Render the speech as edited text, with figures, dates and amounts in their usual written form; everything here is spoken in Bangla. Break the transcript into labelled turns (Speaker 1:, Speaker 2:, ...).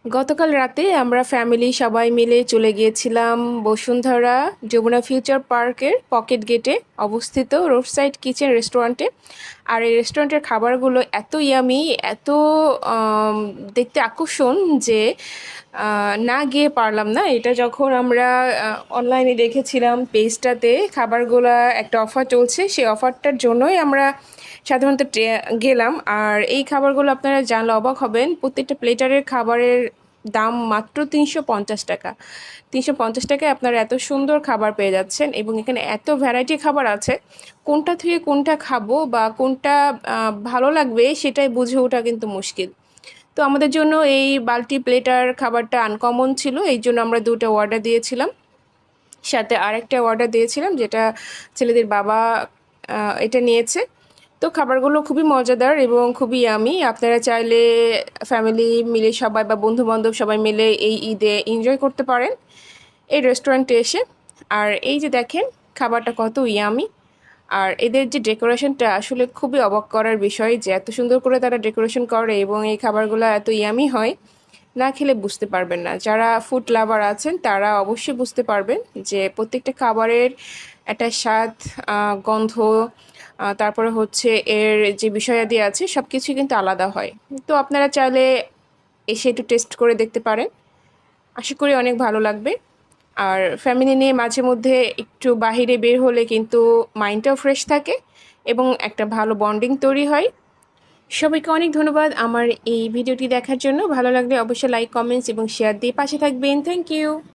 Speaker 1: গতকাল রাতে আমরা ফ্যামিলি সবাই মিলে চলে গিয়েছিলাম বসুন্ধরা যমুনা ফিউচার পার্কের পকেট গেটে অবস্থিত রোড সাইড কিচেন রেস্টুরেন্টে। আর এই রেস্টুরেন্টের খাবারগুলো এত ইয়ামি, এত দেখতে আকর্ষণ যে না গিয়ে পারলাম না। এটা যখন আমরা অনলাইনে দেখেছিলাম পেজটাতে খাবারগুলা একটা অফার চলছে, সেই অফারটার জন্যই আমরা সাধারণত গেলাম। আর এই খাবারগুলো আপনারা জানলে অবাক হবেন, প্রত্যেকটা প্লেটারের খাবারের দাম মাত্র ৩৫০ টাকা। ৩৫০ টাকায় আপনারা এত সুন্দর খাবার পেয়ে যাচ্ছেন এবং এখানে এত ভ্যারাইটি খাবার আছে, কোনটা থেকে কোনটা খাবো বা কোনটা ভালো লাগবে সেটাই বুঝে ওঠা কিন্তু মুশকিল। তো আমাদের জন্য এই বাল্টি প্লেটার খাবারটা আনকমন ছিল, এই জন্য আমরা দুটো অর্ডার দিয়েছিলাম। সাথে আরেকটা অর্ডার দিয়েছিলাম যেটা ছেলেদের বাবা এটা নিয়েছে। তো খাবারগুলো খুবই মজাদার এবং খুবই ইয়ামি। আপনারা চাইলে ফ্যামিলি মিলে সবাই বা বন্ধুবান্ধব সবাই মিলে এই ঈদে এনজয় করতে পারেন এই রেস্টুরেন্টে এসে। আর এই যে দেখেন খাবারটা কত ইয়ামি, আর এদের যে ডেকোরেশনটা আসলে খুবই অবাক করার বিষয়, যে এত সুন্দর করে তারা ডেকোরেশন করে এবং এই খাবারগুলো এত ইয়ামি হয়, না খেলে বুঝতে পারবেন না। যারা ফুড লাভার আছেন তারা অবশ্যই বুঝতে পারবেন যে প্রত্যেকটা খাবারের একটা স্বাদ, গন্ধ, তারপরে হচ্ছে এর যে বিষয়াদি আছে সব কিছুই কিন্তু আলাদা হয়। তো আপনারা চাইলে এসে একটু টেস্ট করে দেখতে পারেন, আশা করি অনেক ভালো লাগবে। আর ফ্যামিলি নিয়ে মাঝে মধ্যে একটু বাহিরে বের হলে কিন্তু মাইন্ডটাও ফ্রেশ থাকে এবং একটা ভালো বন্ডিং তৈরি হয়। সবাইকে অনেক ধন্যবাদ আমার এই ভিডিওটি দেখার জন্য। ভালো লাগলে অবশ্যই লাইক, কমেন্টস এবং শেয়ার দিয়ে পাশে থাকবেন। Thank you.